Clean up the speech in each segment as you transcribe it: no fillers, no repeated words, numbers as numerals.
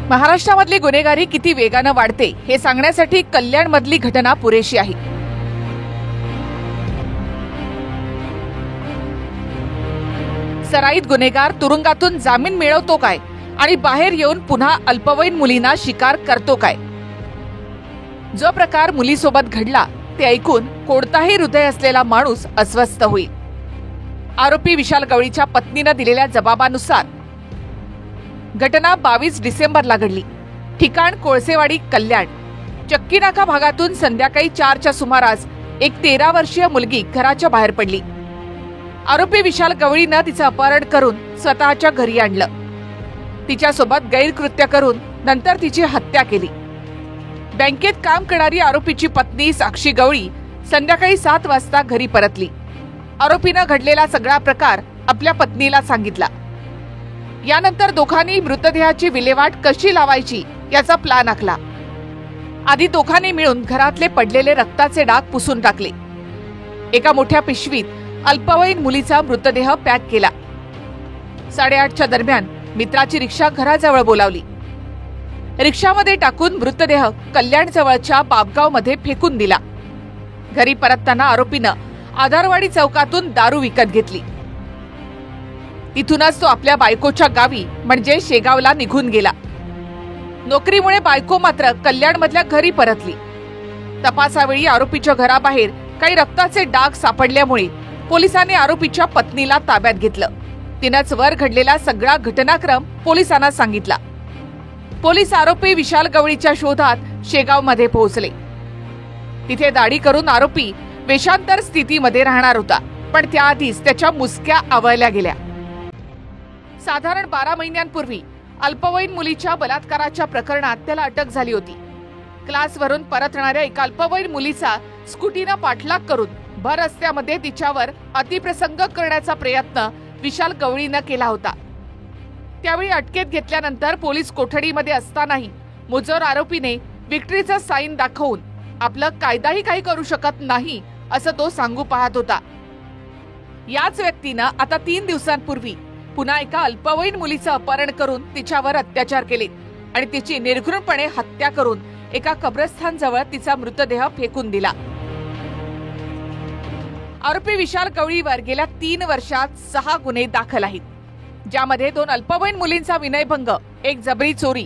महाराष्ट्रामधली गुन्हेगारी किती वेगाने वाढते हे सांगण्यासाठी कल्याणमधली घटना पुरेशी आहे। सराईत गुन्हेगार तुरुंगातून जामीन मिळवतो काय आणि बाहेर येऊन पुन्हा अल्पवयीन मुलींना शिकार करतो काय? जो प्रकार मुलीसोबत घडला ते ऐकून कोणताही हृदय असलेला माणूस अस्वस्थ होईल। आरोपी विशाल गवळीच्या पत्नीने दिलेल्या जबाबानुसार घटना 22 डिसेंबरला घडली। ठिकाण कोळसेवाडी कल्याण। चक्कीनाका भागातून संध्याकाळी 4च्या सुमारास एक 13 वर्षीय मुलगी घराच्या बाहेर पडली। आरोपी विशाल गवळीनं तिचं अपहरण करून स्वतःच्या घरी आणलं। तिच्यासोबत गैरकृत्य करून नंतर तिची हत्या केली। बँकेत काम करणारी आरोपीची पत्नी साक्षी गवळी संध्याकाळी 7 वाजता घरी परतली। आरोपीनं घडलेला सगळा प्रकार आपल्या पत्नीला सांगितला। यानंतर दोघांनी मृतदेहाची विल्हेवाट कशी लावायची याचा प्लॅन आखला। आधी दोघांनी मिळून घरातले पडलेले रक्ताचे डाग पुसून टाकले। एका मोठ्या पिशवीत अल्पवयीन मुलीचा मृतदेह पॅक केला। 8:30च्या दरम्यान मित्राची रिक्षा घराजवळ बोलावली। रिक्षामध्ये टाकून मृतदेह कल्याणजवळच्या बाबगावमध्ये फेकून दिला। घरी परतताना आरोपीनं आधारवाडी चौकातून दारू विकत घेतली। तिथूनच तो आपल्या बायकोच्या गावी म्हणजे शेगावला निघून गेला। नोकरीमुळे बायको मात्र कल्याणमधल्या घरी परतली। तपासावेळी आरोपीच्या घराबाहेर काही रक्ताचे डाग सापडल्यामुळे पोलिसांनी आरोपीच्या पत्नीला ताब्यात घेतलं। तिनंच वर घडलेला सगळा घटनाक्रम पोलिसांना सांगितला। पोलीस आरोपी विशाल गवळीच्या शोधात शेगावमध्ये पोहोचले। तिथे दाढी करून आरोपी वेशांतर स्थितीमध्ये राहणार होता, पण त्याआधीच त्याच्या मुसक्या आवळल्या गेल्या। साधारण 12 महिन्यांपूर्वी अल्पवयीन मुलीच्या बलात्काराच्या प्रकरणात त्याला अटक झाली होती। क्लासवरून परतणाऱ्या एका अल्पवयीन मुलीचा स्कूटीनं पाठलाग करून भर रस्त्यामध्ये तिच्यावर अतिप्रसंग करण्याचा प्रयत्न विशाल गवळीनं केला होता। त्यावेळी अटकेत घेतल्यानंतर पोलीस कोठडीमध्ये असतानाही मुजोर आरोपीने विक्ट्रीचं साईन दाखवून आपलं कायदाही काही करू शकत नाही असं तो सांगू पाहत होता। याच व्यक्तीनं आता 3 दिवसांपूर्वी पुन्हा एका अल्पवयीन मुलीचं अपहरण करून तिच्यावर अत्याचार केले आणि तिची निर्घृणपणे हत्या करून एका कब्रस्थानजवळ तिचा मृतदेह फेकून दिला। आरोपी विशाल गवळीवर गेल्या 3 वर्षात 6 गुन्हे दाखल आहेत, ज्यामध्ये 2 अल्पवयीन मुलींचा विनयभंग, एक जबरी चोरी,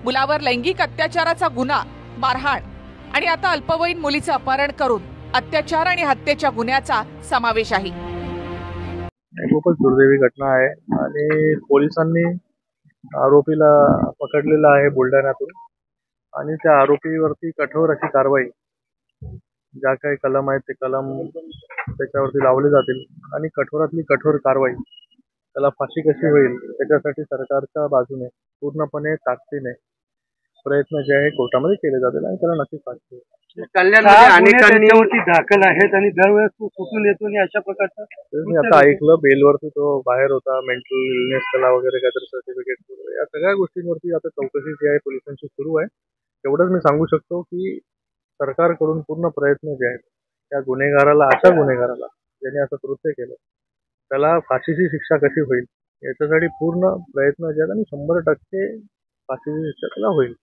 मुलावर लैंगिक अत्याचाराचा गुन्हा, मारहाण आणि आता अल्पवयीन मुलीचं अपहरण करून अत्याचार आणि हत्येच्या गुन्ह्याचा समावेश आहे। खूपच दुर्दैवी घटना आहे आणि पोलिसांनी आरोपीला पकडलेला आहे बुलढाण्यातून आणि त्या आरोपीवरती कठोर अशी कारवाई, ज्या काही कलम आहेत ते कलम त्याच्यावरती लावले जातील आणि कठोरातली कठोर कारवाई, त्याला फाशी कशी होईल त्याच्यासाठी सरकारच्या बाजूने पूर्णपणे ताकदीने प्रयत्न जे आहे कोर्टामध्ये केले जातील आणि त्याला नक्कीच फाशी होईल। कल्याणमध्ये अनेकांनी दाखल आहेत आणि दरवेळेस तो सुटून येतो आणि अशा प्रकारचा मी आता ऐकलं बेलवरती तो बाहेर होता, मेंटल इलनेस त्याला वगैरे काहीतरी सर्टिफिकेट, या सगळ्या गोष्टींवरती आता चौकशी जी आहे पोलिसांची सुरू आहे। एवढंच मी सांगू शकतो की सरकारकडून पूर्ण प्रयत्न जे आहेत त्या गुन्हेगाराला, अशा गुन्हेगाराला ज्याने असं कृत्य केलं त्याला फाशीची शिक्षा कशी होईल याच्यासाठी पूर्ण प्रयत्न जे आहेत आणि 100% फाशीची शिक्षा त्याला होईल।